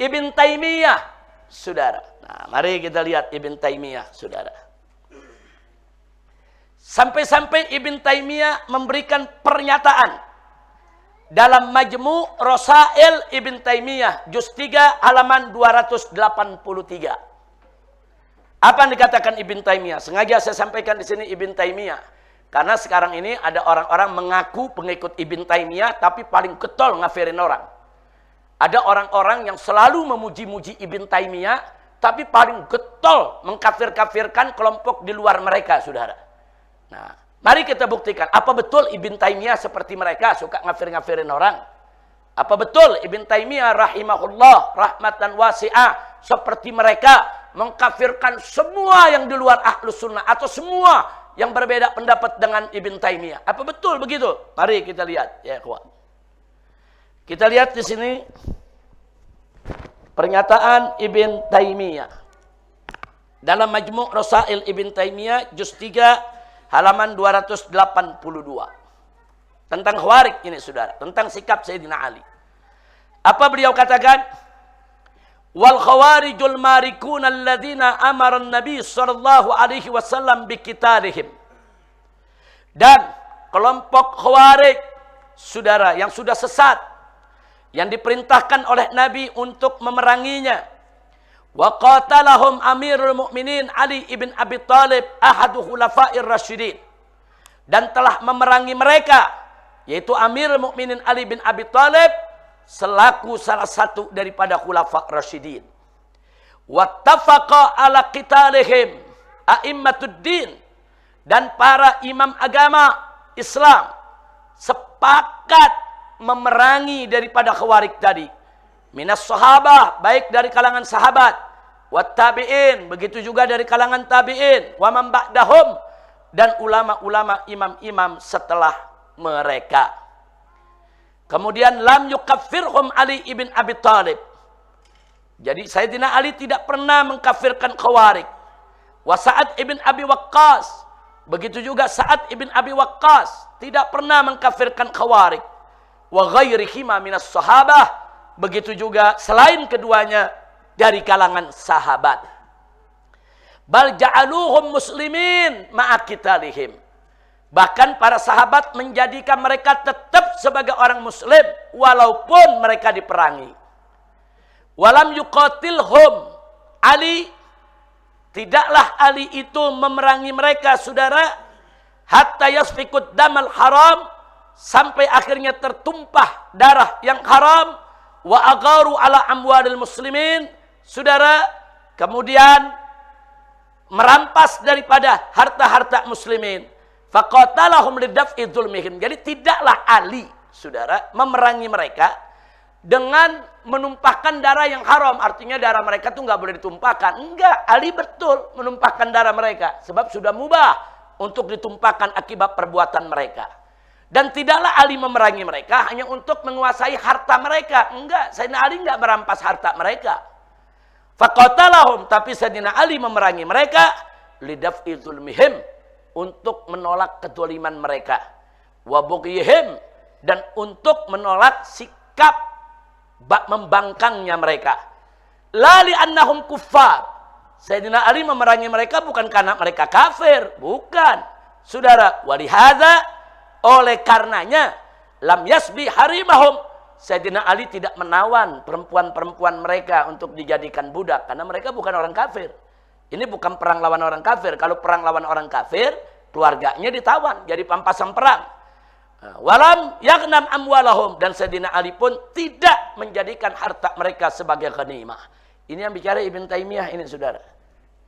Ibn Taimiyah, saudara. Nah, mari kita lihat Ibn Taimiyah, saudara. Sampai-sampai Ibn Taimiyah memberikan pernyataan dalam Majmu' Rasail Ibn Taimiyah, juz 3 halaman 283. Apa yang dikatakan Ibn Taimiyah? Sengaja saya sampaikan di sini Ibn Taimiyah, karena sekarang ini ada orang-orang mengaku pengikut Ibn Taimiyah tapi paling getol ngafirin orang. Ada orang-orang yang selalu memuji-muji Ibn Taimiyah tapi paling getol mengkafir-kafirkan kelompok di luar mereka, saudara. Nah, mari kita buktikan. Apa betul Ibn Taimiyah seperti mereka suka ngafir-ngafirin orang? Apa betul Ibn Taimiyah rahimahullah rahmatan wasi'ah seperti mereka mengkafirkan semua yang di luar ahlus sunnah atau semua yang berbeda pendapat dengan Ibn Taimiyah? Apa betul begitu? Mari kita lihat, ya kawan. Kita lihat di sini pernyataan Ibn Taimiyah dalam Majmu' Rasail Ibn Taimiyah juz 3 halaman 282 tentang Khawarij ini, saudara, tentang sikap Sayyidina Ali. Apa beliau katakan? Wal khawarijul marikun alladzina amara an-nabi sallallahu alaihi wasallam biqitalihim. Dan kelompok Khawarij, saudara, yang sudah sesat, yang diperintahkan oleh Nabi untuk memeranginya. Wa qatalahum Amirul Mukminin Ali ibn Abi Thalib ahadu khulafa'ir rasyidin. Dan telah memerangi mereka, yaitu Amirul Mukminin Ali bin Abi Thalib selaku salah satu daripada khulafa' rasyidin. Wattafaqa ala qitalihim a'immatud-din, dan para imam agama Islam sepakat memerangi daripada Khawarij tadi. Minas sahabah, baik dari kalangan sahabat, wat tabi'in, begitu juga dari kalangan tabi'in, wa man ba'dahum, dan ulama-ulama imam-imam setelah mereka. Kemudian lam yukaffirhum Ali ibn Abi Thalib. Jadi Sayyidina Ali tidak pernah mengkafirkan Khawarij. Wa Sa'ad ibn Abi Waqqas, begitu juga Sa'ad ibn Abi Waqqas tidak pernah mengkafirkan Khawarij. Wa ghairihima minas sahabah, begitu juga selain keduanya dari kalangan sahabat. Bal ja'aluhum muslimin ma'a qitalihim. Bahkan para sahabat menjadikan mereka tetap sebagai orang muslim walaupun mereka diperangi. Walam yuqatilhum Ali, tidaklah Ali itu memerangi mereka, saudara, hatta yasfikud damal haram, sampai akhirnya tertumpah darah yang haram, wa agaru ala amwalil muslimin, saudara, kemudian merampas daripada harta-harta muslimin. Faqatalahum lidaf'i dzulmihim. Jadi tidaklah Ali, saudara, memerangi mereka dengan menumpahkan darah yang haram. Artinya darah mereka tuh nggak boleh ditumpahkan. Enggak, Ali betul menumpahkan darah mereka sebab sudah mubah untuk ditumpahkan akibat perbuatan mereka. Dan tidaklah Ali memerangi mereka hanya untuk menguasai harta mereka. Enggak, Sayyidina Ali enggak merampas harta mereka. Faqatalahum, tapi Sayyidina Ali memerangi mereka lidaf'i dzulmihim, untuk menolak kedzaliman mereka. Wa bughihim, dan untuk menolak sikap membangkangnya mereka. La li annahum kuffar. Sayyidina Ali memerangi mereka bukan karena mereka kafir, bukan. Saudara, walihadza, oleh karenanya lam yasbi harimahum, Sayyidina Ali tidak menawan perempuan-perempuan mereka untuk dijadikan budak karena mereka bukan orang kafir. Ini bukan perang lawan orang kafir. Kalau perang lawan orang kafir, keluarganya ditawan jadi pampasan perang. Walam yagnam amwalahum, dan Sayyidina Ali pun tidak menjadikan harta mereka sebagai ghanimah. Ini yang bicara Ibn Taimiyah ini, saudara.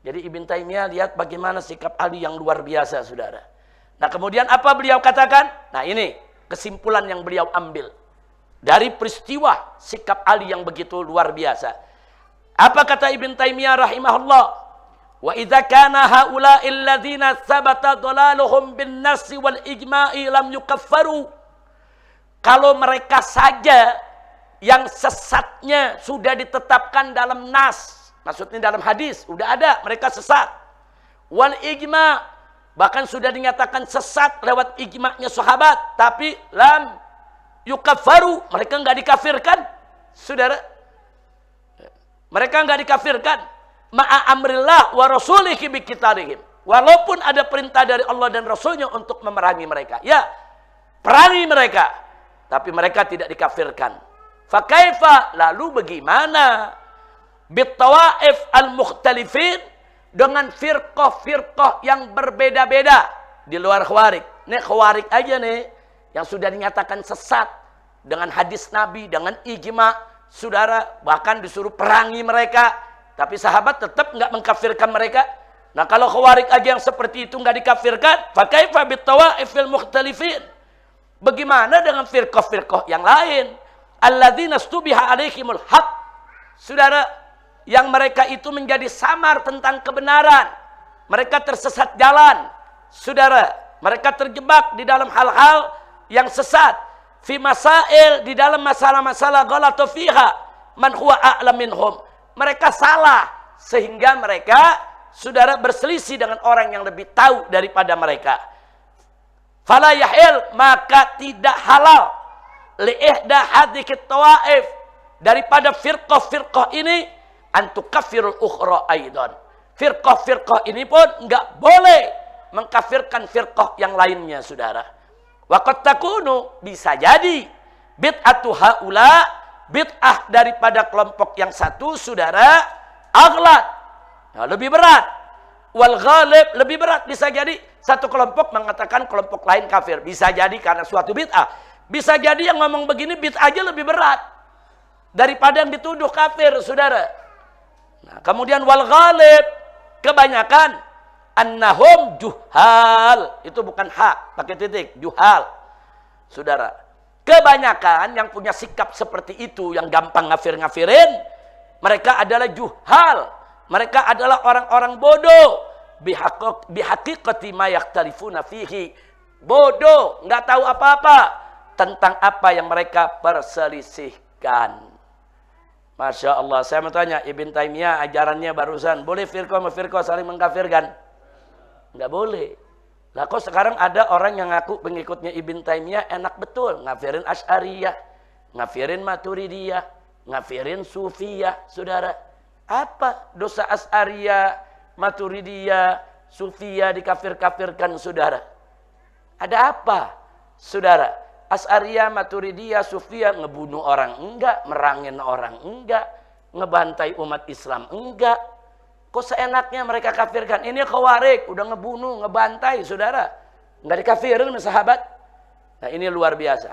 Jadi Ibn Taimiyah lihat bagaimana sikap Ali yang luar biasa, saudara. Nah, kemudian apa beliau katakan? Nah, ini kesimpulan yang beliau ambil dari peristiwa sikap Ali yang begitu luar biasa. Apa kata Ibn Taimiyah rahimahullah? Wa idza kana haula'il ladzina tsabata dhalaluhum bin nasi wal ijma'i lam yukaffaru. Kalau mereka saja yang sesatnya sudah ditetapkan dalam nas, maksudnya dalam hadis, udah ada mereka sesat. Wal ijma', bahkan sudah dinyatakan sesat lewat ijma'nya sahabat, tapi lam yukaffaru, mereka enggak dikafirkan, saudara. Mereka nggak dikafirkan. Ma'a amrillah wa rasulihi biqitalihim. Walaupun ada perintah dari Allah dan Rasulnya untuk memerangi mereka. Ya, perangi mereka. Tapi mereka tidak dikafirkan. Fakaifa, lalu bagaimana? Bittawaif al-mukhtalifin, dengan firqah-firqah yang berbeda-beda di luar khawarij. Nih khawarij aja nih, yang sudah dinyatakan sesat dengan hadis Nabi, dengan ijma, saudara, bahkan disuruh perangi mereka. Tapi sahabat tetap nggak mengkafirkan mereka. Nah kalau khawarij aja yang seperti itu nggak dikafirkan, fakaifa bittawaifil mukhtalifin. Bagaimana dengan firqah-firqah yang lain? Alladzina stubiha alaihimul haq. Saudara, yang mereka itu menjadi samar tentang kebenaran. Mereka tersesat jalan. Saudara, mereka terjebak di dalam hal-hal yang sesat. Fi masail, di dalam masalah-masalah ghalatu fiha man huwa a'lam minhum. Mereka salah sehingga mereka, saudara, berselisih dengan orang yang lebih tahu daripada mereka. Fala yahil, maka tidak halal li ihda hadhikit tawaif, daripada firqah-firqah ini antukafirul ukhra aidan. Firqah-firqah ini pun enggak boleh mengkafirkan firqah yang lainnya, saudara. Wa qad takunu, bisa jadi bid'atu haula, bid'ah daripada kelompok yang satu, saudara, aghlad, nah, lebih berat. Wal ghalib, lebih berat. Bisa jadi satu kelompok mengatakan kelompok lain kafir. Bisa jadi karena suatu bid'ah. Bisa jadi yang ngomong begini bid'ah aja lebih berat daripada yang dituduh kafir, saudara. Nah, kemudian wal ghalib, kebanyakan annahum juhal. Itu bukan hak, pakai titik, juhal. Saudara, kebanyakan yang punya sikap seperti itu, yang gampang ngafir-ngafirin, mereka adalah juhal. Mereka adalah orang-orang bodoh. Bihaqiqati ma yaktalifuna fihi. Bodoh, nggak tahu apa-apa tentang apa yang mereka perselisihkan. Masya Allah, saya mau tanya, Ibn Taimiyah ajarannya barusan, boleh firqah saling mengkafirkan? Nggak boleh. Lah kok sekarang ada orang yang ngaku pengikutnya Ibn Taimiyah enak betul, ngafirin Asy'ariyah, ngafirin Maturidiyah, ngafirin Sufiyah, saudara. Apa dosa Asy'ariyah, Maturidiyah, Sufiyah dikafir-kafirkan, saudara? Ada apa, saudara? Asy'ariyah, Maturidiyah, Sufiyah ngebunuh orang enggak, merangin orang enggak, ngebantai umat Islam enggak. Kok seenaknya mereka kafirkan? Ini khawarij, udah ngebunuh, ngebantai, saudara. Enggak dikafirin sama sahabat. Nah ini luar biasa.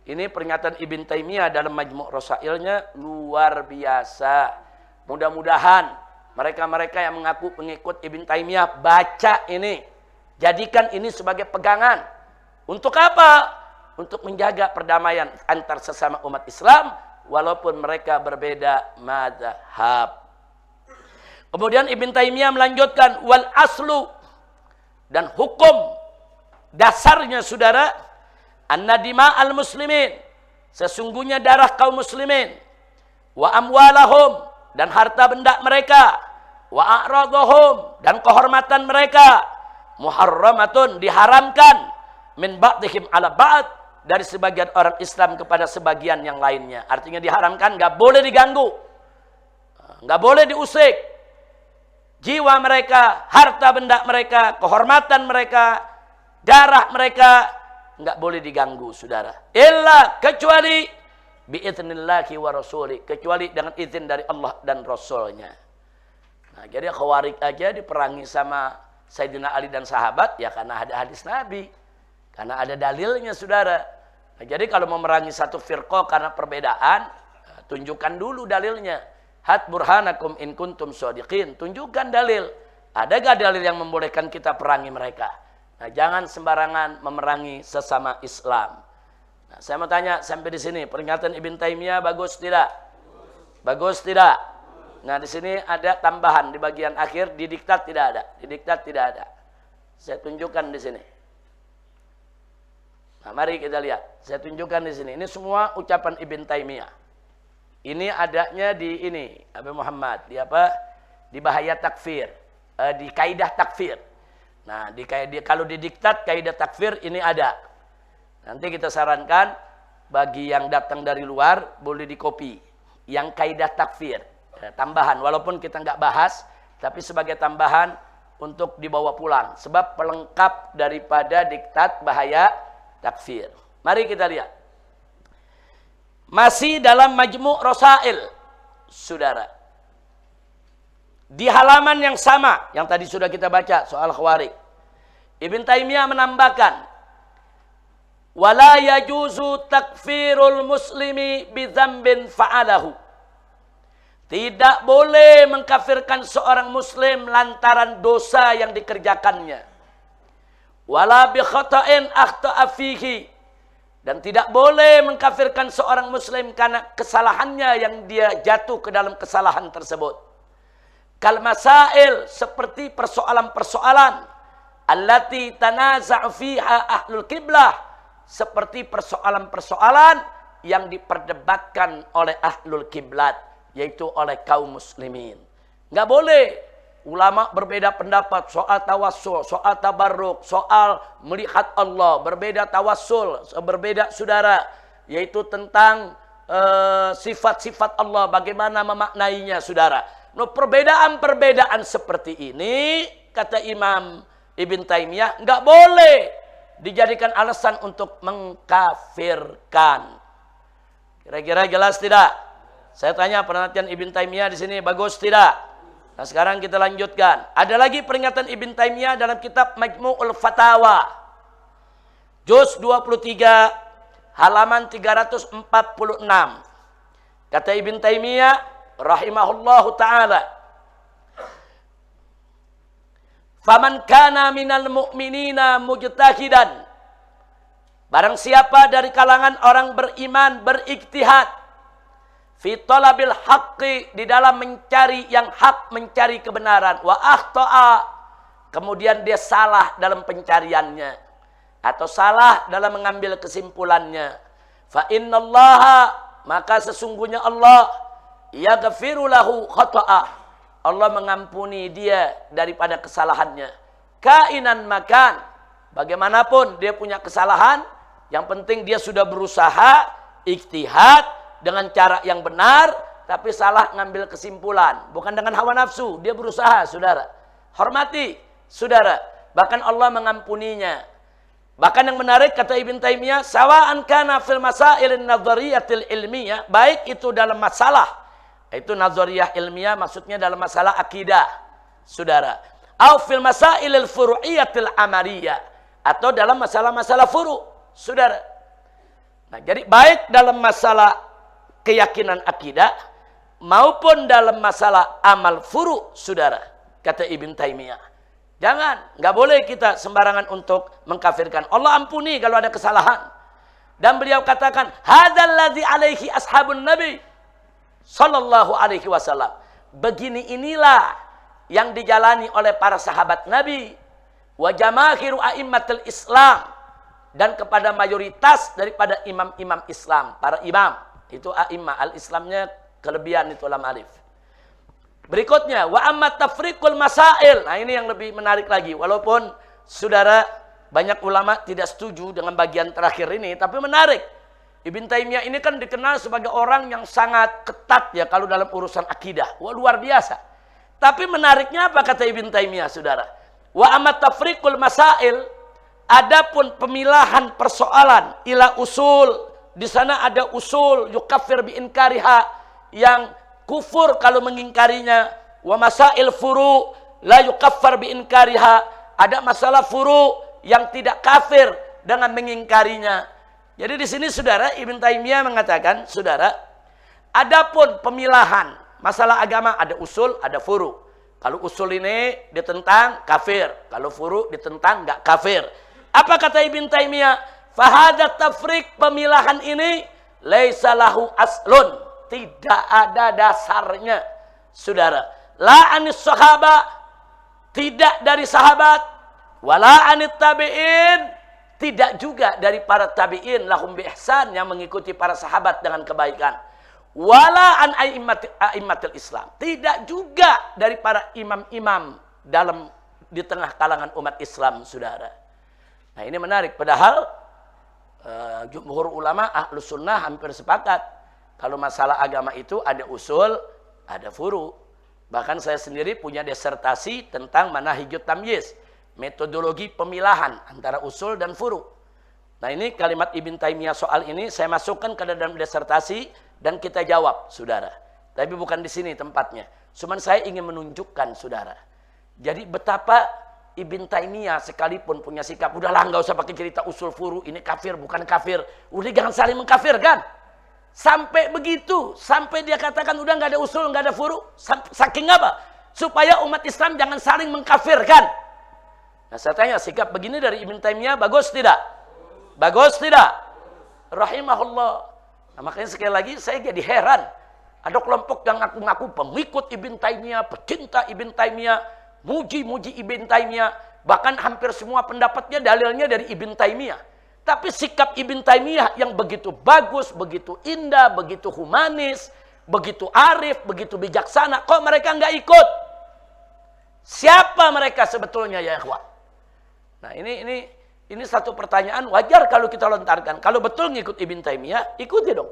Ini pernyataan Ibn Taimiyah dalam Majmu' Rasailnya luar biasa. Mudah-mudahan mereka-mereka yang mengaku pengikut Ibn Taimiyah baca ini. Jadikan ini sebagai pegangan. Untuk apa? Untuk menjaga perdamaian antar sesama umat Islam walaupun mereka berbeda mazhab. Kemudian Ibn Taimiyah melanjutkan wal aslu, dan hukum dasarnya, saudara, anna dima'al muslimin, sesungguhnya darah kaum muslimin, wa amwalahum, dan harta benda mereka, wa a'radhum, dan kehormatan mereka, muharramatun, diharamkan, min ba'dihim ala ba'd, dari sebagian orang Islam kepada sebagian yang lainnya. Artinya diharamkan, nggak boleh diganggu, nggak boleh diusik. Jiwa mereka, harta benda mereka, kehormatan mereka, darah mereka, nggak boleh diganggu, saudara. Illa, kecuali bi'idnillahi wa rasuli, kecuali dengan izin dari Allah dan Rasulnya. Nah, jadi khawarij aja diperangi sama Sayyidina Ali dan sahabat, ya karena ada hadis Nabi, karena ada dalilnya, saudara. Nah, jadi kalau mau memerangi satu firqah karena perbedaan, tunjukkan dulu dalilnya. Hat burhanakum in kuntum shadiqin, tunjukkan dalil. Ada gak dalil yang membolehkan kita perangi mereka? Nah, jangan sembarangan memerangi sesama Islam. Nah, saya mau tanya sampai di sini, peringatan Ibn Taimiyah bagus tidak? Bagus tidak? Nah, di sini ada tambahan di bagian akhir, di diktat tidak ada. Di diktat tidak ada. Saya tunjukkan di sini. Nah, mari kita lihat. Saya tunjukkan di sini. Ini semua ucapan Ibn Taimiyah. Ini adanya di ini, Abu Muhammad, di apa? Di bahaya takfir, di kaidah takfir. Nah, kalau di diktat kaidah takfir ini ada. Nanti kita sarankan bagi yang datang dari luar boleh dikopi yang kaidah takfir. tambahan, walaupun kita nggak bahas, tapi sebagai tambahan untuk dibawa pulang. Sebab pelengkap daripada diktat bahaya takfir. Mari kita lihat. Masih dalam Majmu' Rasail, saudara. Di halaman yang sama, yang tadi sudah kita baca soal Khawarij. Ibn Taimiyah menambahkan, wala yajuzu takfirul muslimi bidzambin fa'alahu. Tidak boleh mengkafirkan seorang muslim lantaran dosa yang dikerjakannya. Wala bi khata'in akhta'a fihi. Dan tidak boleh mengkafirkan seorang muslim karena kesalahannya yang dia jatuh ke dalam kesalahan tersebut. Kal masail, seperti persoalan-persoalan allati tanaza'u fiha ahlul qiblah, seperti persoalan-persoalan yang diperdebatkan oleh ahlul kiblat, yaitu oleh kaum muslimin. Nggak boleh ulama berbeda pendapat soal tawassul, soal tabarruk, soal melihat Allah, berbeda tawassul, berbeda saudara, yaitu tentang sifat-sifat Allah, bagaimana memaknainya saudara. No, perbedaan-perbedaan seperti ini, kata Imam Ibn Taimiyah, nggak boleh dijadikan alasan untuk mengkafirkan. Kira-kira jelas tidak? Saya tanya, penelitian Ibn Taimiyah di sini bagus tidak? Nah, sekarang kita lanjutkan. Ada lagi peringatan Ibn Taimiyah dalam kitab Majmu'ul Fatawa. Juz 23, halaman 346. Kata Ibn Taimiyah rahimahullahu ta'ala, faman kana minal mu'minina mujtahidan. Barang siapa dari kalangan orang beriman berijtihad fi talabil haqqi, di dalam mencari yang hak, mencari kebenaran, wa akhta'a, kemudian dia salah dalam pencariannya atau salah dalam mengambil kesimpulannya, fa innallaha, maka sesungguhnya Allah yaghfiru lahu khata'ah, Allah mengampuni dia daripada kesalahannya. Kainan makan, bagaimanapun dia punya kesalahan, yang penting dia sudah berusaha ijtihad dengan cara yang benar, tapi salah ngambil kesimpulan, bukan dengan hawa nafsu, dia berusaha, saudara. Hormati, saudara. Bahkan Allah mengampuninya. Bahkan yang menarik, kata Ibn Taimiyah, sawa'an kana fil masailin nadhariyatil ilmiyah, baik itu dalam masalah, itu nadhariyah ilmiah, maksudnya dalam masalah akidah, saudara. Au fil masailil furu'iyatil amaliyah, atau dalam masalah-masalah furu', saudara. Nah, jadi baik dalam masalah keyakinan akidah maupun dalam masalah amal furu', saudara, kata Ibn Taimiyah. Jangan, nggak boleh kita sembarangan untuk mengkafirkan. Allah ampuni kalau ada kesalahan. Dan beliau katakan, hadzal ladzi alaihi ashabun nabi sallallahu alaihi wasallam. Begini inilah yang dijalani oleh para sahabat Nabi, wa jamaahiru a'immatul Islam, dan kepada mayoritas daripada imam-imam Islam, para imam. Itu a'immah, al-Islamnya kelebihan itu lam alif. Berikutnya, wa amma tafriqul masail. Nah, ini yang lebih menarik lagi. Walaupun saudara banyak ulama tidak setuju dengan bagian terakhir ini, tapi menarik. Ibn Taimiyah ini kan dikenal sebagai orang yang sangat ketat ya kalau dalam urusan akidah. Wah, luar biasa. Tapi menariknya apa kata Ibn Taimiyah, saudara? Wa amma tafriqul masail, adapun pemilahan persoalan ila usul, di sana ada usul yukaffir bi inkariha, yang kufur kalau mengingkarinya, wa masail furu la yukaffar bi inkariha, ada masalah furu yang tidak kafir dengan mengingkarinya. Jadi di sini saudara, Ibn Taimiyah mengatakan, saudara, adapun pemilahan masalah agama ada usul, ada furu. Kalau usul ini ditentang kafir, kalau furu ditentang enggak kafir. Apa kata Ibn Taimiyah? Fahadat tafrik, pemilahan ini laisa lahu aslun, tidak ada dasarnya, saudara. La anis sahaba, tidak dari sahabat, wala anit tabi'in, tidak juga dari para tabi'in lahum bi ihsan, yang mengikuti para sahabat dengan kebaikan. Wala an a'immatil Islam, tidak juga dari para imam-imam dalam di tengah kalangan umat Islam, saudara. Nah, ini menarik, padahal jumhur ulama ahlus sunnah hampir sepakat kalau masalah agama itu ada usul, ada furu. Bahkan saya sendiri punya disertasi tentang manahijut tamyiz, metodologi pemilahan antara usul dan furu. Nah ini kalimat Ibn Taimiyah soal ini saya masukkan ke dalam disertasi dan kita jawab, saudara. Tapi bukan di sini tempatnya. Cuman saya ingin menunjukkan, saudara. Jadi betapa Ibn Taimiyah sekalipun punya sikap, udahlah nggak usah pakai cerita usul furu, ini kafir bukan kafir. Udah jangan saling mengkafirkan. Sampai begitu, sampai dia katakan udah nggak ada usul, nggak ada furu. Saking apa? Supaya umat Islam jangan saling mengkafirkan. Nah saya tanya, sikap begini dari Ibn Taimiyah bagus tidak? Bagus tidak? Rahimahullah. Nah, makanya sekali lagi saya jadi heran. Ada kelompok yang ngaku-ngaku pengikut Ibn Taimiyah, pecinta Ibn Taimiyah, muji-muji Ibn Taimiyah. Bahkan hampir semua pendapatnya dalilnya dari Ibn Taimiyah. Tapi sikap Ibn Taimiyah yang begitu bagus, begitu indah, begitu humanis, begitu arif, begitu bijaksana, kok mereka nggak ikut? Siapa mereka sebetulnya ya ikhwah? Nah ini satu pertanyaan wajar kalau kita lontarkan. Kalau betul ngikut Ibn Taimiyah, ikuti dong.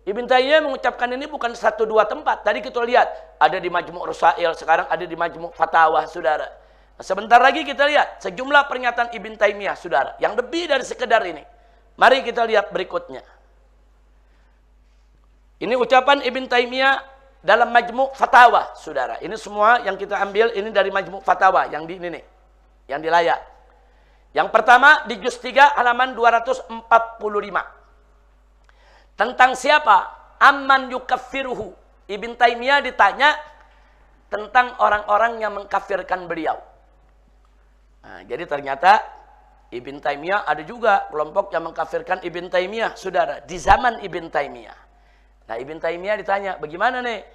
Ibn Taimiyah mengucapkan ini bukan 1-2 tempat. Tadi kita lihat ada di Majmu' Rasail, sekarang ada di Majmu' Fatawa, saudara. Nah, sebentar lagi kita lihat sejumlah pernyataan Ibn Taimiyah, saudara, yang lebih dari sekedar ini. Mari kita lihat berikutnya. Ini ucapan Ibn Taimiyah dalam Majmu' Fatawa, saudara. Ini semua yang kita ambil ini dari Majmu' Fatawa yang di ini nih, yang di layar. Yang pertama di juz 3 halaman 245. Tentang siapa? Amman yukaffiruhu. Ibn Taimiyah ditanya tentang orang-orang yang mengkafirkan beliau. Nah, jadi ternyata Ibn Taimiyah ada juga kelompok yang mengkafirkan Ibn Taimiyah, saudara, di zaman Ibn Taimiyah. Nah, Ibn Taimiyah ditanya, bagaimana nih?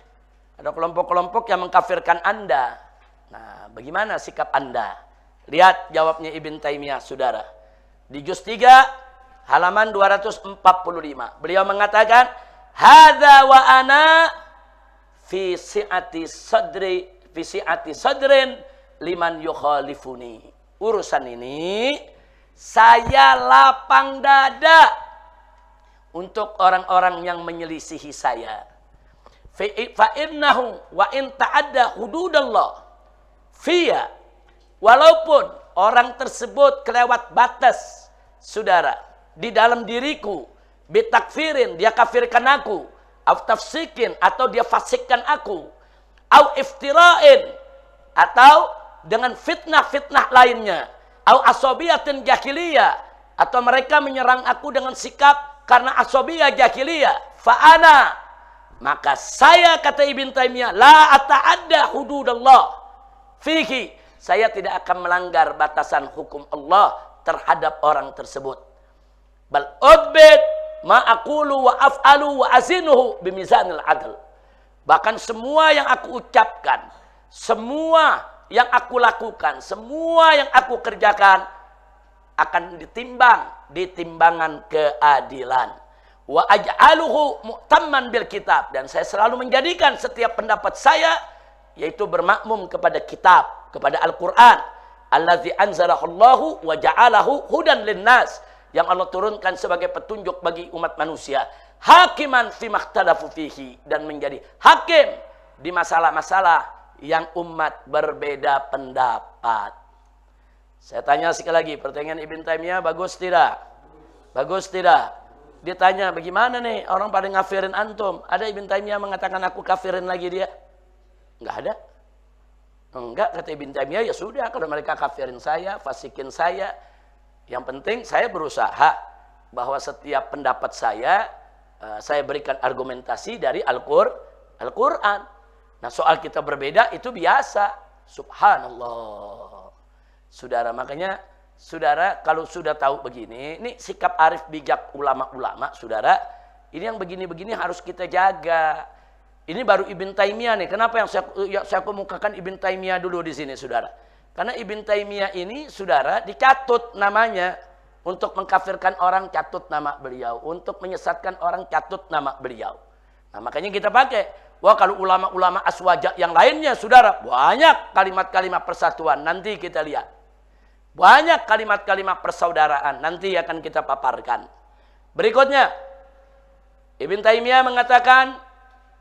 Ada kelompok-kelompok yang mengkafirkan Anda. Nah, bagaimana sikap Anda? Lihat jawabnya Ibn Taimiyah, saudara. Di juz 3 halaman 245. Beliau mengatakan, "Hadza wa ana fi si'ati sadrin liman yukhalifuni." Urusan ini saya lapang dada untuk orang-orang yang menyelisihi saya. Fa innahu wa in ta'adda hududallah fiya. Walaupun orang tersebut kelewat batas, saudara, di dalam diriku, bitakfirin, dia kafirkan aku, au tafsikin, atau dia fasikkan aku, au iftira'in, atau dengan fitnah-fitnah lainnya, au asobiyatin jahiliyah, atau mereka menyerang aku dengan sikap karena asobiyah jahiliyah, fa'ana, maka saya, kata Ibn Taimiyah, la ata'adda hududallah fihi, saya tidak akan melanggar batasan hukum Allah terhadap orang tersebut. Bal udbid ma aqulu wa af'alu wa azinuhu bimizanil adl. Bahkan semua yang aku ucapkan, semua yang aku lakukan, semua yang aku kerjakan akan ditimbang di timbangan keadilan. Wa aj'aluhu mu'tamman bil kitab, dan saya selalu menjadikan setiap pendapat saya yaitu bermakmum kepada kitab, kepada Al-Qur'an, allazi anzalahu wa ja'alahu hudan linnas, yang Allah turunkan sebagai petunjuk bagi umat manusia, hakiman fi makhtalafu fihi, dan menjadi hakim di masalah-masalah yang umat berbeda pendapat. Saya tanya sekali lagi, pertanyaan Ibn Taimiyah bagus tidak? Bagus tidak? Dia tanya, bagaimana nih orang pada ngafirin antum? Ada Ibn Taimiyah mengatakan aku kafirin lagi dia? Enggak ada. Enggak, kata Ibn Taimiyah, ya sudah, kalau mereka kafirin saya, fasikin saya, yang penting saya berusaha bahwa setiap pendapat saya berikan argumentasi dari Al-Quran. Nah, soal kita berbeda itu biasa. Subhanallah. Saudara, makanya saudara kalau sudah tahu begini, ini sikap arif bijak ulama-ulama, saudara, ini yang begini-begini harus kita jaga. Ini baru Ibn Taimiyah nih. Kenapa yang saya kemukakan Ibn Taimiyah dulu di sini, saudara? Karena Ibn Taimiyah ini, saudara, dicatut namanya. Untuk mengkafirkan orang, catut nama beliau. Untuk menyesatkan orang, catut nama beliau. Nah, makanya kita pakai. Wah, kalau ulama-ulama aswaja yang lainnya, saudara, banyak kalimat-kalimat persatuan. Nanti kita lihat. Banyak kalimat-kalimat persaudaraan. Nanti akan kita paparkan. Berikutnya, Ibn Taimiyah mengatakan,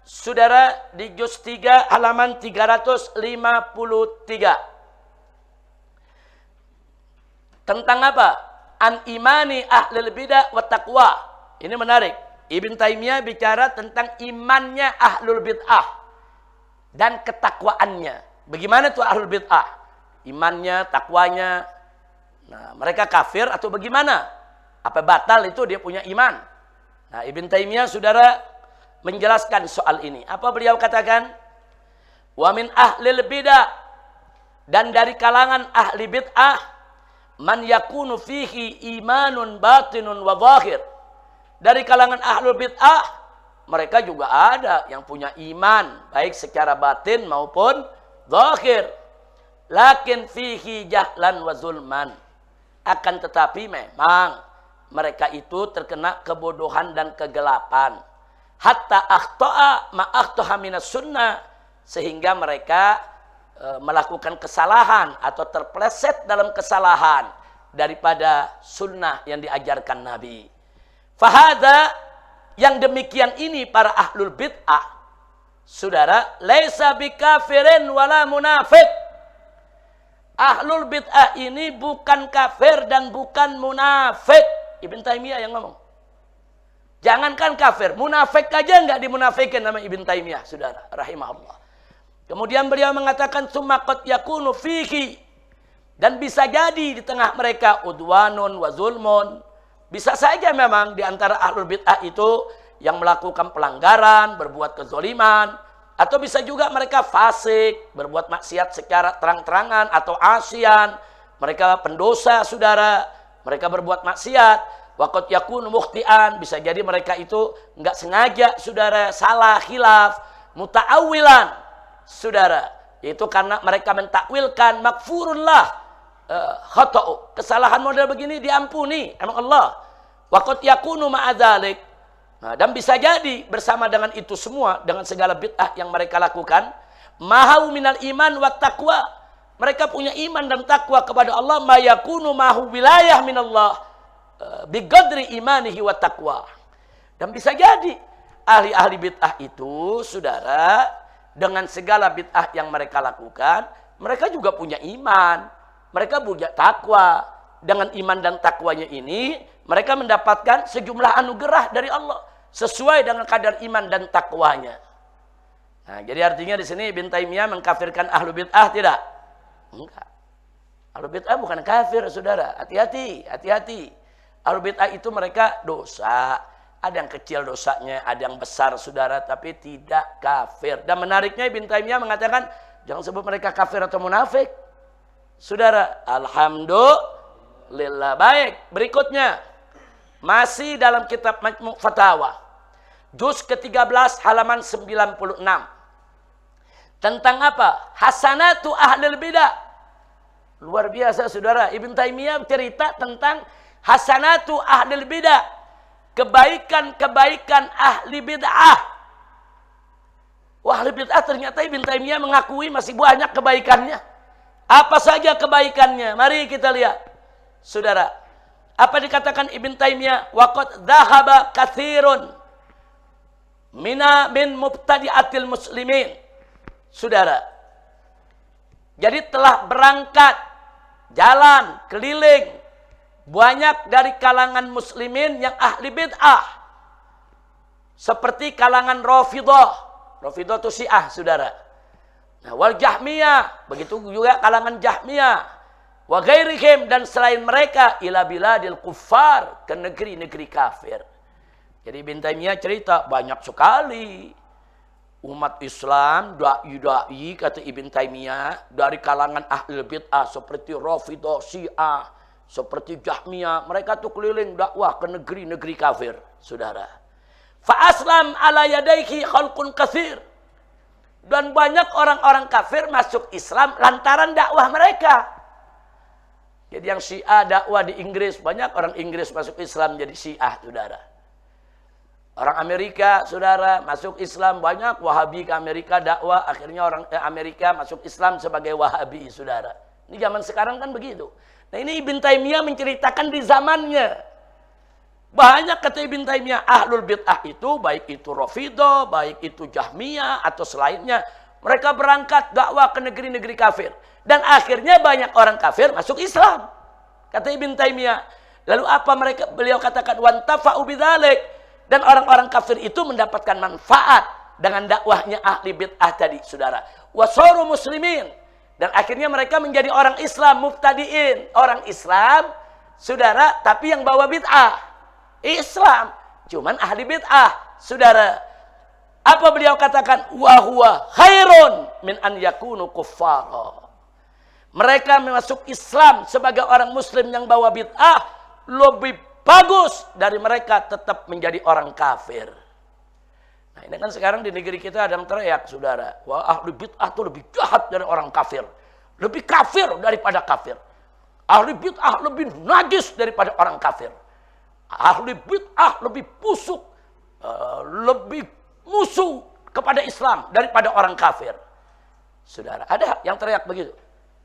saudara, di juz 3 halaman 353. Tentang apa? An imani ahlul bidah wa taqwa. Ini menarik. Ibn Taimiyah bicara tentang imannya ahlul bid'ah dan ketakwaannya. Bagaimana tuh ahlul bid'ah? Imannya, takwanya. Nah, mereka kafir atau bagaimana? Apa batal itu dia punya iman? Nah, Ibn Taimiyah, saudara, menjelaskan soal ini. Apa beliau katakan? Wa min ahlil bidah, dan dari kalangan ahli bid'ah, man yakunu fihi imanun batinun wa zahir. Dari kalangan ahlul bid'ah, mereka juga ada yang punya iman, baik secara batin maupun zahir. Lakin fihi jahlan wa zulman. Akan tetapi memang mereka itu terkena kebodohan dan kegelapan. Hatta akhta'a ma akhtaha minas sunnah. Sehingga mereka melakukan kesalahan atau terpleset dalam kesalahan daripada sunnah yang diajarkan Nabi. Fahada, yang demikian ini para ahlul bid'ah, saudara, laisa bikafirin wala munafik. Ahlul bid'ah ini bukan kafir dan bukan munafik. Ibn Taimiyah yang ngomong. Jangankan kafir, munafik aja enggak dimunafikin nama Ibn Taimiyah, saudara, rahimahullah. Kemudian beliau mengatakan summa qad yakunu fihi, dan bisa jadi di tengah mereka udwanun wa zulmun. Bisa saja memang di antara ahlul bid'ah itu yang melakukan pelanggaran, berbuat kezoliman, atau bisa juga mereka fasik, berbuat maksiat secara terang-terangan atau asian. Mereka pendosa, saudara. Mereka berbuat maksiat. Waqad yakunu mukhtian, bisa jadi mereka itu enggak sengaja, saudara, salah, khilaf, muta'awwilan, saudara. Itu karena mereka mentakwilkan makfurullah. Khata'u, kesalahan model begini diampuni emang Allah. Waqad yakunu ma'adzalik. Nah, dan bisa jadi bersama dengan itu semua, dengan segala bid'ah yang mereka lakukan, mahau minal iman wa taqwa. Mereka punya iman dan takwa kepada Allah, ma yakunu mahu wilayah minallah biqadri imanihi wa taqwa. Dan bisa jadi ahli-ahli bid'ah itu, saudara, dengan segala bid'ah yang mereka lakukan, mereka juga punya iman. Mereka punya takwa. Dengan iman dan takwanya ini, mereka mendapatkan sejumlah anugerah dari Allah sesuai dengan kadar iman dan takwanya. Nah, jadi artinya di sini Ibn Taimiyah mengkafirkan ahlu bid'ah tidak? Enggak. Ahlu bid'ah bukan kafir, saudara. Hati-hati, hati-hati. Ahlu bid'ah itu mereka dosa. Ada yang kecil dosanya, ada yang besar, saudara, tapi tidak kafir. Dan menariknya Ibn Taimiyah mengatakan jangan sebut mereka kafir atau munafik. Saudara, alhamdulillah. Baik, berikutnya masih dalam kitab Majmu' Fatawa, juz ke-13 halaman 96. Tentang apa? Hasanatu ahlul bidah. Luar biasa, saudara. Ibn Taimiyah cerita tentang hasanatu ahlul bidah, kebaikan-kebaikan ahli bid'ah. Wah, ahli bid'ah ternyata Ibn Taimiyah mengakui masih banyak kebaikannya. Apa saja kebaikannya? Mari kita lihat, saudara. Apa dikatakan Ibn Taimiyah? Waqad dhahaba katsirun min mubtadi'atil muslimin. Saudara. Jadi telah berangkat jalan keliling banyak dari kalangan muslimin yang ahli bid'ah. Seperti kalangan Rafidhah. Rafidhah itu Syiah, saudara. Nah, wal Jahmiyah, begitu juga kalangan Jahmiyah. Wa ghairihim, dan selain mereka, ila biladil kuffar, ke negeri-negeri kafir. Jadi Ibn Taimiyah cerita banyak sekali umat Islam, dai-dai, kata Ibn Taimiyah, dari kalangan ahli bid'ah seperti Rafidhah, Syiah, seperti Jahmiyah, mereka tuh keliling dakwah ke negeri-negeri kafir, saudara. Fa aslam ala yadaihi khalqun katsir. Dan banyak orang-orang kafir masuk Islam lantaran dakwah mereka. Jadi yang Syiah dakwah di Inggris, banyak orang Inggris masuk Islam jadi Syiah, saudara. Orang Amerika, saudara, masuk Islam, banyak Wahabi ke Amerika dakwah, akhirnya orang Amerika masuk Islam sebagai Wahabi, saudara. Ini zaman sekarang kan begitu. Nah, ini Ibn Taimiyah menceritakan di zamannya. Banyak kata Ibn Taimiyah ahlul bid'ah itu, baik itu Rafidhah, baik itu Jahmiyah atau selainnya, mereka berangkat dakwah ke negeri-negeri kafir dan akhirnya banyak orang kafir masuk Islam. Kata Ibn Taimiyah. Lalu apa beliau katakan wantafa'u bidzalik, dan orang-orang kafir itu mendapatkan manfaat dengan dakwahnya ahli bid'ah tadi, Saudara. Wasaru muslimin, dan akhirnya mereka menjadi orang Islam mubtadiin, orang Islam, Saudara, tapi yang bawa bid'ah. Islam, cuman ahli bid'ah, Saudara. Apa beliau katakan? Wa huwa khairun min an yakunu kuffara. Mereka masuk Islam sebagai orang muslim yang bawa bid'ah lebih bagus dari mereka tetap menjadi orang kafir. Nah, ini kan sekarang di negeri kita ada yang teriak, Saudara, wah ahli bid'ah itu lebih jahat dari orang kafir. Lebih kafir daripada kafir. Ahli bid'ah lebih najis daripada orang kafir. Ahli bid'ah lebih busuk, lebih musuh kepada Islam daripada orang kafir. Saudara, ada yang teriak begitu.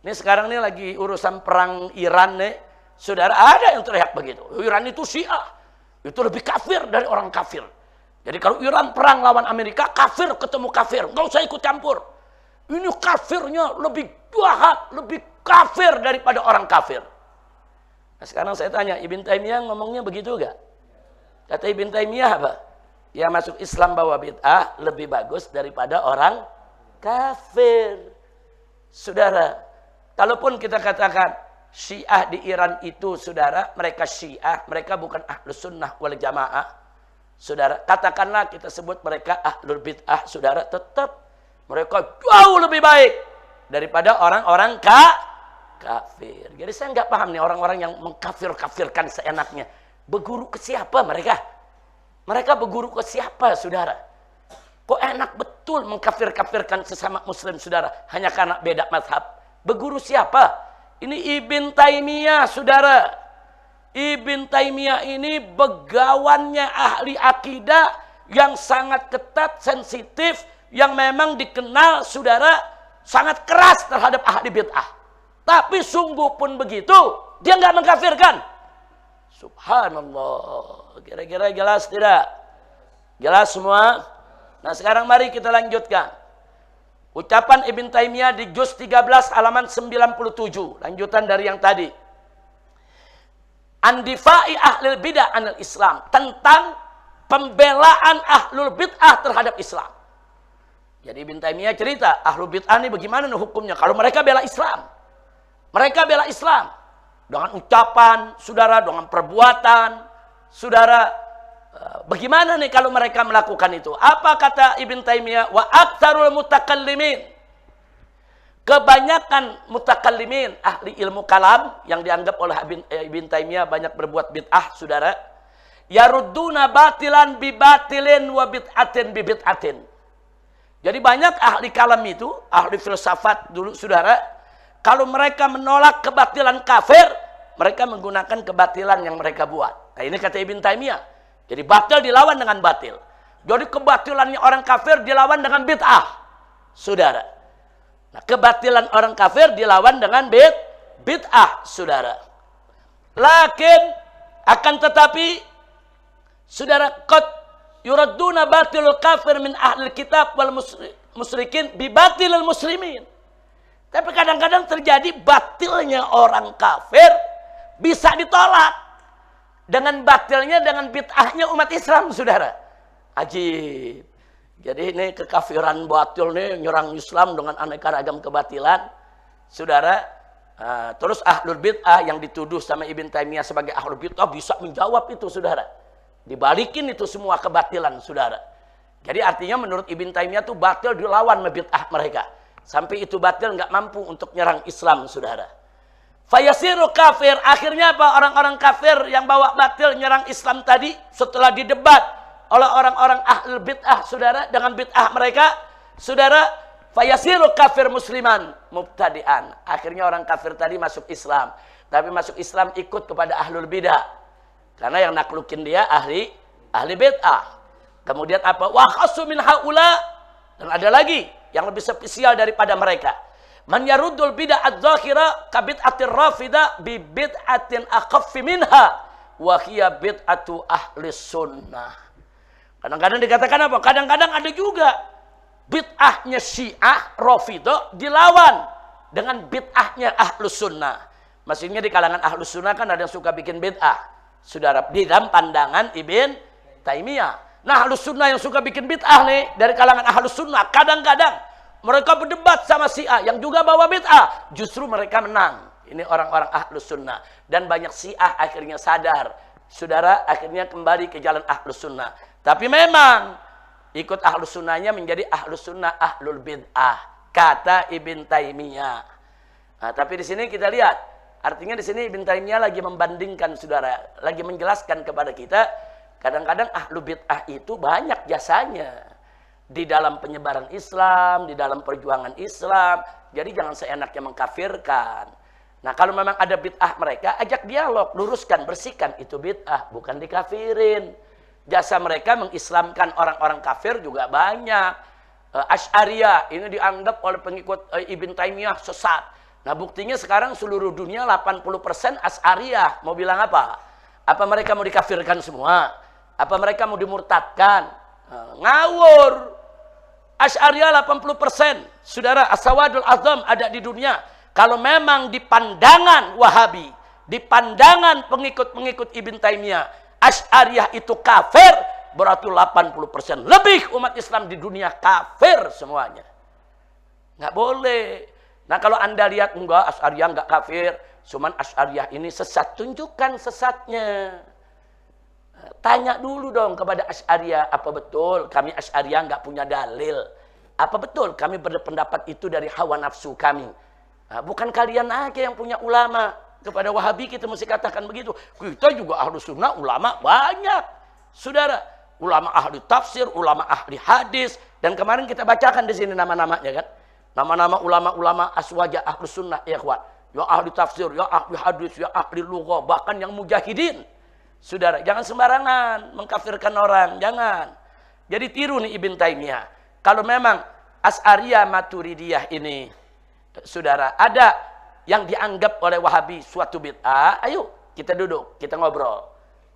Ini sekarang ini lagi urusan perang Iran nih. Saudara, ada yang teriak begitu. Iran itu Syiah, itu lebih kafir dari orang kafir. Jadi kalau Iran perang lawan Amerika, kafir ketemu kafir, nggak usah ikut campur. Ini kafirnya lebih jahat, lebih kafir daripada orang kafir. Nah, sekarang saya tanya, Ibn Taimiyah ngomongnya begitu gak? Kata Ibn Taimiyah apa? Ya masuk Islam bawa bid'ah lebih bagus daripada orang kafir. Saudara, kalaupun kita katakan Syiah di Iran itu, Saudara, mereka Syiah, mereka bukan Ahlus Sunnah wal Jamaah. Saudara, katakanlah kita sebut mereka Ahlul Bid'ah, Saudara, tetap mereka jauh lebih baik daripada orang-orang kafir. Jadi saya nggak paham nih orang-orang yang mengkafir-kafirkan seenaknya. Berguru ke siapa mereka? Mereka berguru ke siapa, Saudara? Kok enak betul mengkafir-kafirkan sesama muslim, Saudara, hanya karena beda mazhab? Berguru siapa? Ini Ibn Taimiyah, Saudara. Ibn Taimiyah ini begawannya ahli akidah yang sangat ketat, sensitif, yang memang dikenal, Saudara, sangat keras terhadap ahli bid'ah. Tapi sungguh pun begitu, dia nggak mengkafirkan. Subhanallah. Kira-kira jelas tidak? Jelas semua? Nah sekarang mari kita lanjutkan. Ucapan Ibn Taimiyah di juz 13 halaman 97. Lanjutan dari yang tadi. Andifai ahlul bid'ah anil Islam. Tentang pembelaan ahlul bid'ah terhadap Islam. Jadi Ibn Taimiyah cerita, ahlul bid'ah ini bagaimana hukumnya kalau mereka bela Islam. Mereka bela Islam dengan ucapan, Saudara, dengan perbuatan, Saudara. Bagaimana nih kalau mereka melakukan itu? Apa kata Ibn Taimiyah? Wa aktsarul mutakallimin. Kebanyakan mutakallimin, ahli ilmu kalam yang dianggap oleh Ibn Taimiyah banyak berbuat bid'ah, Saudara. Yarudduna batilan bi batilin wa bid'atin bi bid'atin. Jadi banyak ahli kalam itu, ahli filsafat dulu, Saudara, kalau mereka menolak kebatilan kafir, mereka menggunakan kebatilan yang mereka buat. Nah ini kata Ibn Taimiyah. Jadi batil dilawan dengan batil. Jadi kebatilannya orang kafir dilawan dengan bid'ah, Saudara. Nah kebatilan orang kafir dilawan dengan bid'ah, Saudara. Lakin akan tetapi, Saudara, qad yuradduna batilul kafir min ahlil kitab wal musyrikin bi batilil muslimin. Tapi kadang-kadang terjadi batilnya orang kafir bisa ditolak dengan batilnya, dengan bid'ahnya umat Islam, Saudara. Ajib. Jadi ini kekafiran batil nih nyerang Islam dengan aneka ragam kebatilan, Saudara. Terus ahlul bid'ah yang dituduh sama Ibn Taimiyah sebagai ahlul bid'ah bisa menjawab itu, Saudara. Dibalikin itu semua kebatilan, Saudara. Jadi artinya menurut Ibn Taimiyah itu batil dilawan bid'ah mereka. Sampai itu batil nggak mampu untuk nyerang Islam, Saudara. Fayasiru kafir. Akhirnya apa? Orang-orang kafir yang bawa batil nyerang Islam tadi, setelah didebat oleh orang-orang ahlul bid'ah, Saudara, dengan bid'ah mereka, Saudara, fayasiru kafir musliman mubtadi'an. Akhirnya orang kafir tadi masuk Islam. Tapi masuk Islam ikut kepada ahlul bid'ah. Karena yang naklukin dia ahli bid'ah. Kemudian apa? Wa khasu min haula. Dan ada lagi yang lebih spesial daripada mereka. Man yaruddul bid'ah adz-dzahira ka bid'atir rafidah bi bid'atin akhaffi minha wa hiya bid'atu ahli sunnah. Kadang-kadang dikatakan apa? Kadang-kadang ada juga bid'ahnya Syiah Rafidhah dilawan dengan bid'ahnya Ahlus Sunnah. Maksudnya di kalangan Ahlus Sunnah kan ada yang suka bikin bid'ah, saudara, di dalam pandangan Ibn Taimiyah. Nah, Ahlus Sunnah yang suka bikin bid'ah nih dari kalangan Ahlus Sunnah, kadang-kadang mereka berdebat sama Syiah yang juga bawa bid'ah, justru mereka menang. Ini orang-orang Ahlus Sunnah. Dan banyak Syiah akhirnya sadar, saudara, akhirnya kembali ke jalan Ahlus Sunnah. Tapi memang ikut Ahlus Sunnahnya menjadi Ahlus Sunnah Ahlul Bid'ah, kata Ibn Taimiyah. Nah, tapi di sini kita lihat, artinya di sini Ibn Taimiyah lagi membandingkan, saudara, lagi menjelaskan kepada kita, kadang-kadang Ahlul Bid'ah itu banyak jasanya di dalam penyebaran Islam, di dalam perjuangan Islam. Jadi jangan seenaknya mengkafirkan. Nah, kalau memang ada bid'ah mereka, ajak dialog, luruskan, bersihkan, itu bid'ah, bukan dikafirin. Jasa mereka mengislamkan orang-orang kafir juga banyak. Asy'ariyah ini dianggap oleh pengikut Ibn Taimiyah sesat. Nah, buktinya sekarang seluruh dunia 80% Asy'ariyah. Mau bilang apa? Apa mereka mau dikafirkan semua? Apa mereka mau dimurtadkan? Ngawur. Asy'ariyah 80%. Saudara, as-sawadul azam ada di dunia. Kalau memang di pandangan Wahabi, di pandangan pengikut-pengikut Ibn Taimiyah, Asy'ariyah itu kafir, berarti 80% lebih umat Islam di dunia kafir semuanya. Nggak boleh. Nah, kalau Anda lihat, enggak, Asy'ariyah enggak kafir, cuman Asy'ariyah ini sesat, tunjukkan sesatnya. Tanya dulu dong kepada Asy'ariyah, apa betul kami Asy'ariyah enggak punya dalil? Apa betul kami berpendapat itu dari hawa nafsu kami? Nah, bukan kalian aja yang punya ulama. Kepada Wahabi kita mesti katakan begitu. Kita juga Ahlus Sunnah, ulama banyak. Saudara, ulama ahli tafsir, ulama ahli hadis. Dan kemarin kita bacakan di sini nama-namanya kan. Nama-nama ulama-ulama aswaja Ahlus Sunnah, ya ikhwan. Ya ahli tafsir, ya ahli hadis, ya ahli lughah, bahkan yang mujahidin. Saudara, jangan sembarangan mengkafirkan orang, jangan. Jadi tiru nih Ibn Taimiyah. Kalau memang Asy'ariyah Maturidiyah ini, saudara, ada yang dianggap oleh Wahabi suatu bid'ah, ayo kita duduk, kita ngobrol.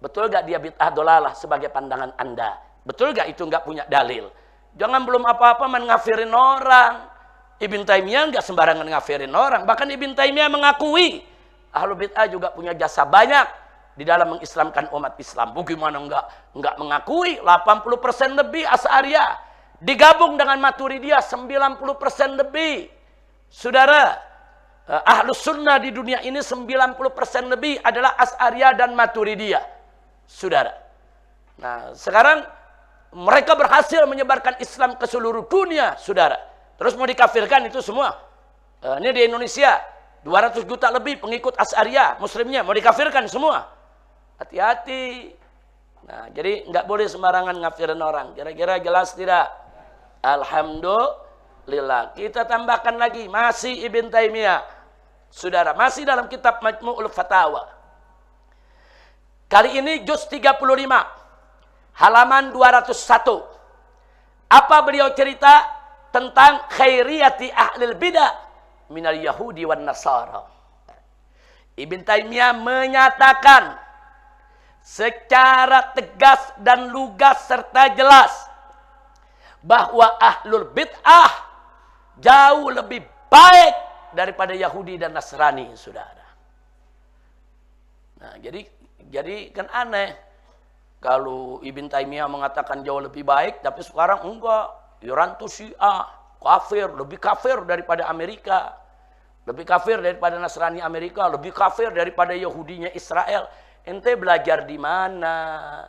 Betul gak dia bid'ah dolalah sebagai pandangan Anda? Betul gak itu gak punya dalil? Jangan belum apa-apa mengafirin orang. Ibn Taimiyah gak sembarangan ngafirin orang. Bahkan Ibn Taimiyah mengakui Ahlul bid'ah juga punya jasa banyak di dalam mengislamkan umat Islam. Bagaimana enggak mengakui? 80% lebih Asy'ariyah digabung dengan Maturidiyah 90% lebih. Saudara, Ahlus Sunnah di dunia ini 90% lebih adalah Asy'ariyah dan Maturidiyah. Saudara. Nah, sekarang mereka berhasil menyebarkan Islam ke seluruh dunia, saudara. Terus mau dikafirkan itu semua. Ini di Indonesia 200 juta lebih pengikut Asy'ariyah, muslimnya mau dikafirkan semua. Hati-hati. Nah, jadi nggak boleh sembarangan ngafirin orang. Kira-kira jelas tidak? Alhamdulillah. Kita tambahkan lagi, masih Ibn Taimiyah. Saudara, masih dalam kitab Majmu'ul Fatawa. Kali ini juz 35, halaman 201. Apa beliau cerita tentang khairiyati ahlil bidah minal Yahudi wan Nasara. Ibn Taimiyah menyatakan secara tegas dan lugas serta jelas bahwa ahlul bid'ah jauh lebih baik daripada Yahudi dan Nasrani, saudara. Nah, jadi kan aneh kalau Ibn Taimiyah mengatakan jauh lebih baik, tapi sekarang enggak. Iran tuh Syiah, kafir, lebih kafir daripada Amerika, lebih kafir daripada Nasrani Amerika, lebih kafir daripada Yahudinya Israel. Ente belajar di mana?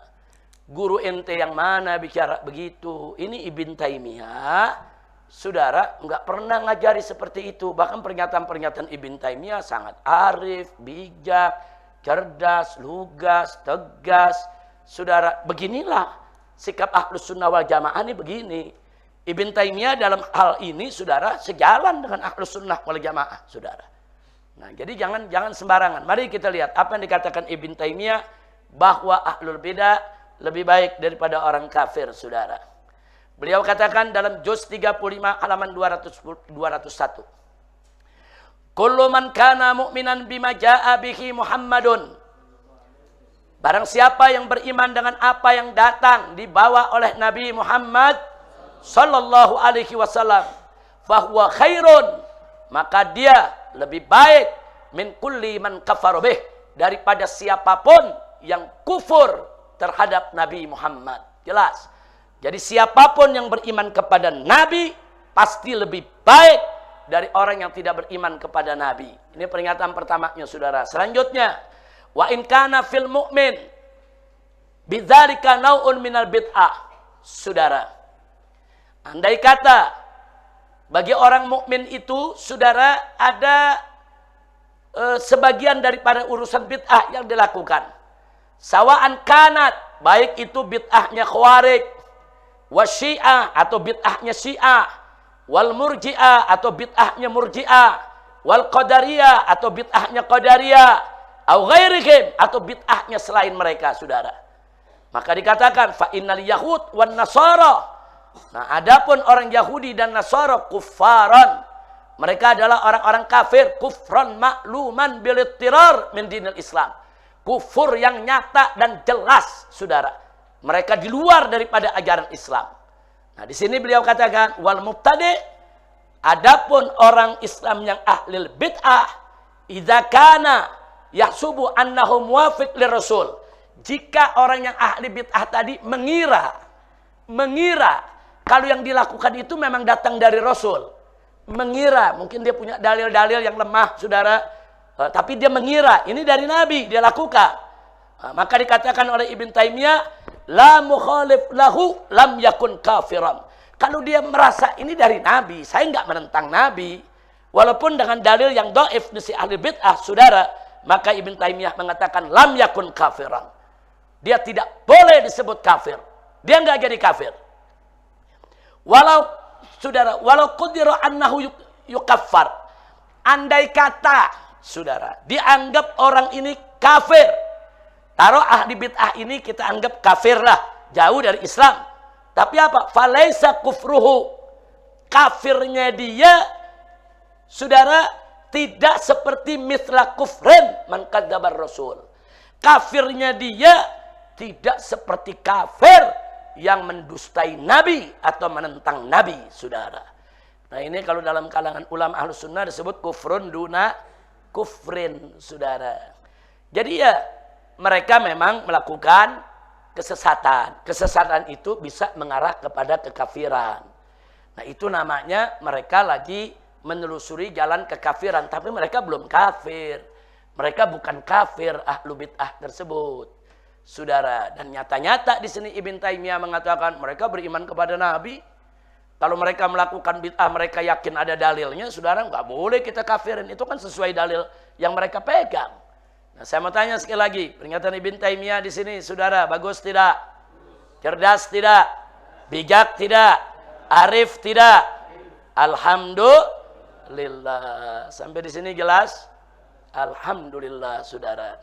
Guru ente yang mana bicara begitu? Ini Ibn Taimiyah, saudara, nggak pernah ngajari seperti itu. Bahkan pernyataan-pernyataan Ibn Taimiyah sangat arif, bijak, cerdas, lugas, tegas. Saudara, beginilah sikap Ahlus Sunnah wal Jamaah ini begini. Ibn Taimiyah dalam hal ini, saudara, sejalan dengan Ahlus Sunnah wal Jamaah, saudara. Nah, jadi jangan sembarangan. Mari kita lihat apa yang dikatakan Ibn Taimiyah bahwa ahlul bidah lebih baik daripada orang kafir, saudara. Beliau katakan dalam juz 35 halaman 201. Kullu man kana mu'minan bima jaa bihi Muhammadun Barang siapa yang beriman dengan apa yang datang dibawa oleh Nabi Muhammad sallallahu alaihi wasallam, fahuwa khairun, maka dia lebih baik min kulli man kafara bih, daripada siapapun yang kufur terhadap Nabi Muhammad. Jelas. Jadi siapapun yang beriman kepada Nabi pasti lebih baik dari orang yang tidak beriman kepada Nabi. Ini peringatan pertamanya, saudara. Selanjutnya, wa in kana fil mu'min bidzalika nau'un minal bid'ah. Saudara, andai kata bagi orang mukmin itu, saudara, ada sebagian daripada urusan bid'ah yang dilakukan. Sawa'an kanat, baik itu bid'ahnya Khawarij, wasyi'ah atau bid'ahnya Syiah, wal murji'ah atau bid'ahnya Murji'ah, wal qadariyah atau bid'ahnya Qadariyah, au ghairihim atau bid'ahnya selain mereka, saudara. Maka dikatakan fa innal yahud wan nasara. Nah, adapun orang Yahudi dan Nasara kuffaran, mereka adalah orang-orang kafir, kufran makluman bil ittirar min dinil Islam. Kufur yang nyata dan jelas, saudara. Mereka di luar daripada ajaran Islam. Nah, di sini beliau katakan wal mubtadi', adapun orang Islam yang ahli bid'ah, idza kana yahsubu annahu muwafiq lirrasul. Jika orang yang ahli bid'ah tadi mengira kalau yang dilakukan itu memang datang dari Rasul. Mengira, mungkin dia punya dalil-dalil yang lemah, saudara. Tapi dia mengira, ini dari Nabi, dia lakukan. Maka dikatakan oleh Ibn Taimiyah, la mukhalif lahu lam yakun kafiran. Kalau dia merasa ini dari Nabi, saya enggak menentang Nabi. Walaupun dengan dalil yang dhaif si ahli bid'ah, saudara. Maka Ibn Taimiyah mengatakan, lam yakun kafiran. Dia tidak boleh disebut kafir. Dia enggak jadi kafir. Walau qudira annahu yukaffar. Andai kata, saudara, dianggap orang ini kafir. Taruh ahli bid'ah ini kita anggap kafir lah, jauh dari Islam. Tapi apa? Falaisa kufruhu. Kafirnya dia, saudara, tidak seperti mithla kufrin man kadzabar rasul. Kafirnya dia tidak seperti kafir yang mendustai Nabi atau menentang Nabi, saudara. Nah, ini kalau dalam kalangan ulama Ahlus Sunnah disebut kufrun duna kufrin, saudara. Jadi ya, mereka memang melakukan kesesatan. Kesesatan itu bisa mengarah kepada kekafiran. Nah, itu namanya mereka lagi menelusuri jalan kekafiran, tapi mereka belum kafir. Mereka bukan kafir ahlu bid'ah tersebut, saudara. Dan nyata-nyata di sini Ibn Taimiyah mengatakan mereka beriman kepada Nabi. Kalau mereka melakukan bid'ah, mereka yakin ada dalilnya, saudara, nggak boleh kita kafirin. Itu kan sesuai dalil yang mereka pegang. Nah, saya mau tanya sekali lagi, peringatan Ibn Taimiyah di sini, saudara, bagus tidak? Cerdas tidak? Bijak tidak? Arif tidak? Alhamdulillah. Sampai di sini jelas? Alhamdulillah, saudara.